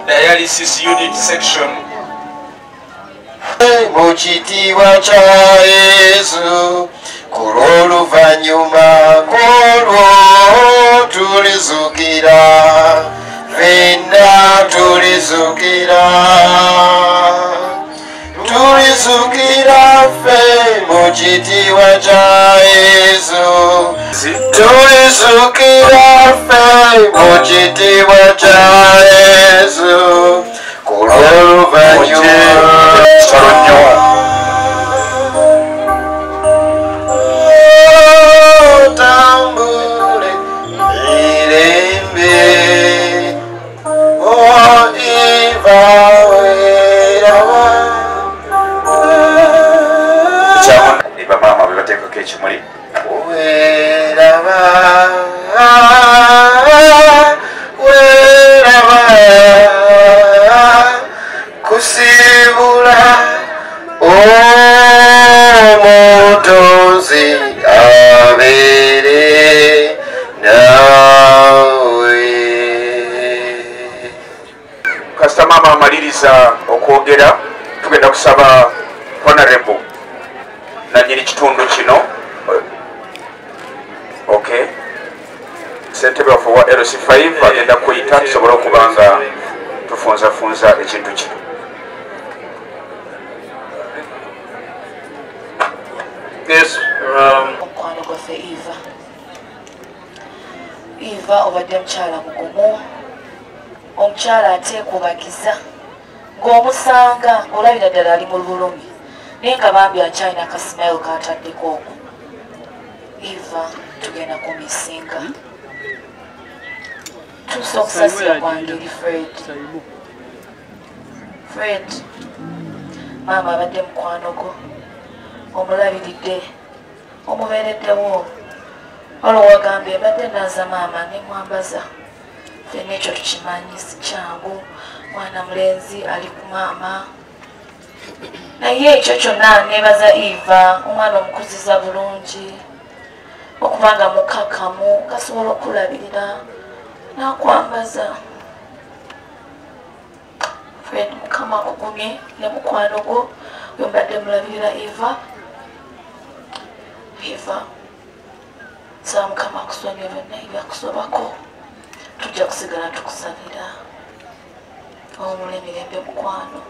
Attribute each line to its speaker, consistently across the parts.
Speaker 1: Dialysis unit section.
Speaker 2: Muchitiwa cha Yesu kuloluvanyuma kolwo tulizukira fenna tulizukira fe muchitiwa cha Yesu tulizukira fe muchitiwa cha Yesu kuloluvanyuma tambule irembe o iva werawa
Speaker 1: Iba mama bibateka kechi muri
Speaker 2: werawa kusibula omutonzi abere nawe.
Speaker 1: kasita mama amaliriza okwogera tugenda kusaba honorable nanyini kitundu kino okay ssentebe waffe wa LC5 agenda kuyita tusobole okubanga tufunzafunza ekintu kino. Yes,
Speaker 3: omukwano gwaffe Eva obadde mukyala mugumu, omukyala ateekubagiza ng'omusanga olabira ddala ali mu lulumi naye nga bambi akyalina akasimayiro kataddeko okwo. Eva tugenda kumisinga tusa okusasira kwangeri Fred maama abadde mukwano gwo omulabiridde omubeereddewo olwo wagambye mbadde naza maama nemwambaza fenna ekyo tukimanyi si kyangu mwana mulenzi ali ku maama naye ekyo kyonna nebaza Eva omwana omukuziza bulungi okubanga mukakamu kasobola okulabirira nakwambaza. Fred mukama akugumye ne mukwano gwo yombadde mulabirira Eva saa mukama akusonyiwe byonna ebyakusobako tujja kusigala tukusabira omula emirembe mukwano.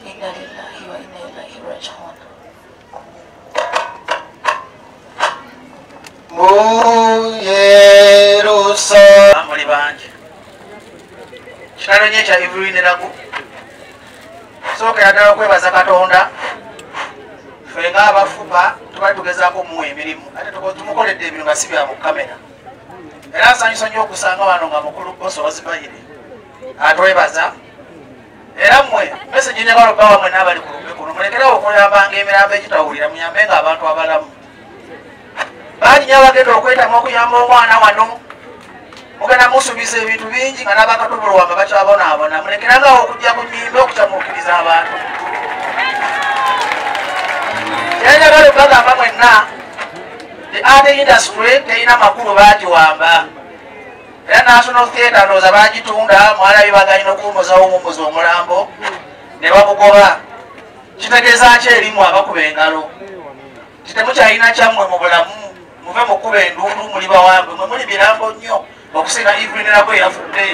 Speaker 3: Inna lillahi wa inna ilaihi raji'un.
Speaker 2: Mu Yerusalemu
Speaker 4: muli bangi kitalo nye kya Ivulineraku sookera ddala okwebaza Katonda ffe ng'abafuba tubali tugezaako muwa emirimu ate tumukoledde ebintu nga si bya mu kamera era nsanyusa nnyo okusanga wano nga mukulu bosi owazibayire atwebaza era mmwe meseji njagala obba wamwe n'abali ku lumbe kuno mulekerewo okuyambanga emirambo egitawulira muyambe nga abantu abalamu bangi nnyo abagenda okwetamu okuyamba omwana wano mugenda musuubiza ebintu bingi nga n'abakatubulwamba bakyabonaabona mulekerangawo okujja ku nnyimba okukyamuukiriza abantu era njagala obbagamba mwenna the art industry terina makulu bagiwamba era national theatre ndowooza bagitunda mwalabi baganyina okuwumuzawo omumbuzi omulambo ne bamugoba kitegeeza ki erimu abakuba engalo kitemukyalina kyammwe mu bulamu muve mukuba endundu muli bawambe mwe muli birambo nnyo okusinga Ivulineraku eyafudde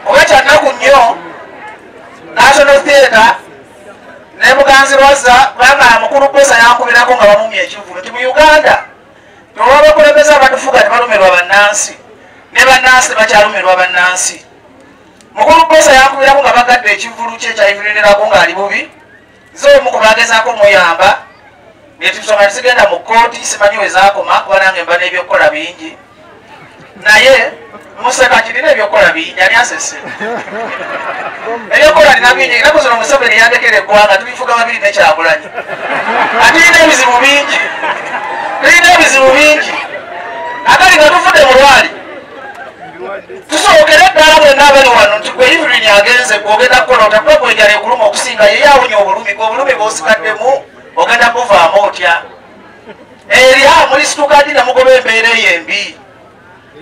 Speaker 4: oba kyannaku nnyo national theatre ne Buganzirwazza kubanga mukulu Bosa yankubirako nga bamumya ekivulo nti mu Uganda abakulembeze abatufuga tebalumirwa bannansi ne bannansi tebakyalumirwa bannansi. Mukulu Bbosa yankubirako nga bagadde ekivulu kye ekyayivulirirako ng'ali bubi ze omu ku bagezaako omuyamba netusonga tisigenda mu kkooti simanyi we zaakoma kuba nange mba n'ebyokukola bingi naye museka kirina ebyokukola bingi ani asese ebyokukola nina bingi era kuzino Museveni yandekera eggwanga tulifuga babiri nekyagulanyi tulina ebizibu bingi akali nga tufudde mu lwali tusookere eddala bwenna abali wano nti gwe Evelyn agenze gwogenda kukola otakuba gwejala ekuluma okusinga ye yawunya obulumi gweobulumi bwosikaddemu ogenda kuvaamu otya erya muli situkadi nemugoba embeera eyo embi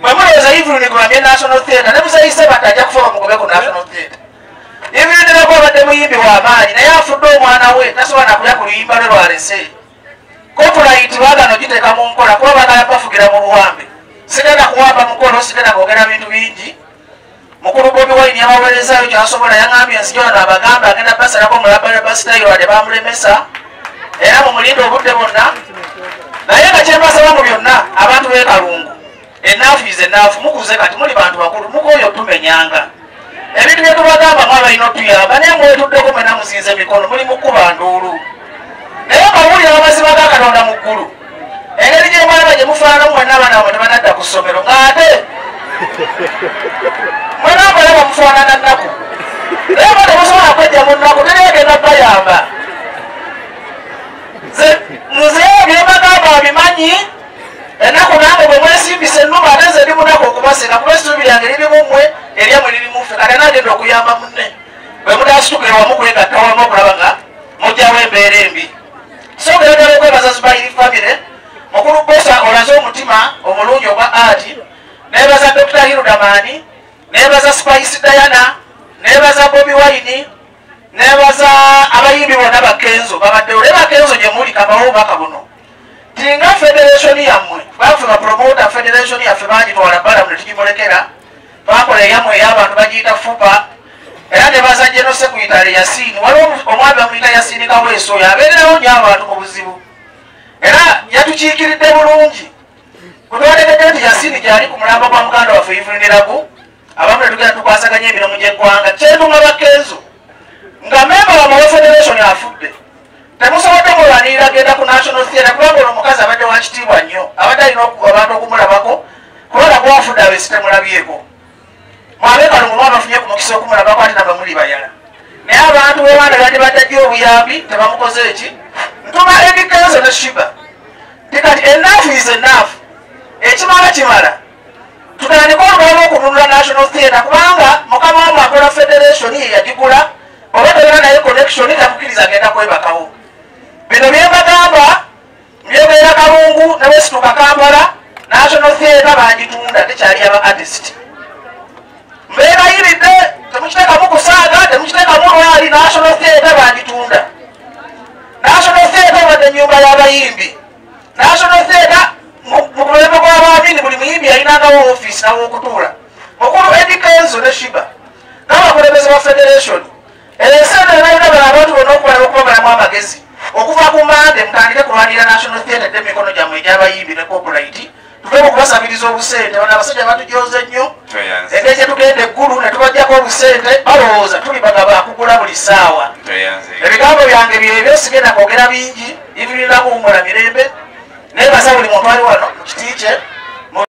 Speaker 4: bwe mulowooza Evelyn gulambye National Theatre ne musayise bati ajja kufa bamugobe ku National Theatre. Evelyn nako abadde muyimbi w'amaanyi naye afudde omwana we tasobola nakulya ku luyimba lwe lwalese copyright bagano giteeka mu nkola kuba bagala bafugira mu buwambe sigenda kuwamba mukolo sigenda kwogera bintu bingi. Mukulu Bobi Wine yabaweerezaayo kyasobola yaŋambye nzijona abagamba agenda basalako mulabala basitayiro wadde bamulemesa era mumulinde obudde bonna naye nga kyembasaba mu byonna abantu b'e Kalungu ennaafu ize ennaafu mukuze kati muli bantu bakulu mukooyo tumenyanga ebintu bye tubagamba mu abalina otuyamba naye mwetuddeko mwena muzinze emikono muli mukuba nduulu naye bawulira amazima ga Katonda mu ggulu engeri gyemwalaba gye mufaananamu mwenna abaana bamwe tebanadda ku ssomero ng'ate mwena abalaba mufaanana nnaku naye ba temusobola kwejja mu nnaku tereegenda bayamba nze byembagamba abimanyi ennaku nange bwe mwesimbisa ennuma ate nze ndi munaku okubaseka kuba essuubi lyange liri mu mmwe eryamwe liri muffe kati anaagenda okuyamba munne bwe mutaasitukire wamu kwegatta wamu okulaba nga mujjawo embeera embi. So geragala okwebaza Zubairi famire Mukulu Bbosa olaze omutima omulungi ogwa ati nebaza Dr. Hiludamani nebaza Spice Diana nebaza Bobi Wine nebaza abayimbi bonna bakenzo babadde oleba kenzo gye muli kabawo baka buno tinga federation yammwe bafe bapromota federation yaffe bagitwala bbala muno tugimulekera bakola eyamwe ey'abantu bagiyita fupa era nebaza General Secretary Yasini waliwo omwami bamuyita Yasini Kaweeso oyo abeererawo nnyo abantu mu buzibu era yatukiikiridde bulungi kutwalekedde nti Yasini gyali ku mulamba gwa muganda waffe Evelyn Lagu abamu ne tugenda tukwasaganya emirimu gy'eggwanga kyentunga bakenzo nga memba wa federation afudde temusobodde mulwanirira genda ku National Theatre kubanga ono omukazi abadde wa kitiibwa nnyo abadde alina abantu okumulabako kubanga gwafudde abesi temulabyeko mwabe Kalungu mwabafunye ku mukisa okumulabako ate naba muli bayala naye abantu bewaana bandi baddajja obuyambi tebamukoze eki ntuma ebikenzo ne Shiba tikati ennaafu is enough ekimala kimala tutandika olubalama okununula National Theatre kubanga mukama wamu akola federation ye yagigula oba tolina naye connection takukkiriza agenda kwebakawo bino byembagamba mbyogerera Kalungu ne Wesituka Kampala National Theatre bagitunda tekyali aba artist mbeerayiridde temukiteekamu kusaaga temukiteekamu lwali National Theatre bagitunda National Theatre wadde nyumba y'abayimbi National Theatre mu kulembe gw'abaamini buli muyimbi yalinangawo office nawokutuula mukulu Eddie Kenzo ne Shiba n'abakulembeze ba federation ensana erayina bano abantu bonna okubalaba okubagalamu amagezi okuva ku Mande mutandike kulwanira National Theatre dde emikono gyammwe egy'abayimbi ne copyright tuve okubasabiriza obusente bano abasajja batujoze nnyo engeri gye tugenda eggulu ne tubajjako obusente balowooza tuli bagaba akugula buli ssaawa ebigambo byange byebyo sigenda kwogera bingi Evelyn Lagu wumula mirembe nebaza buli muntu ali wano mu kiti kye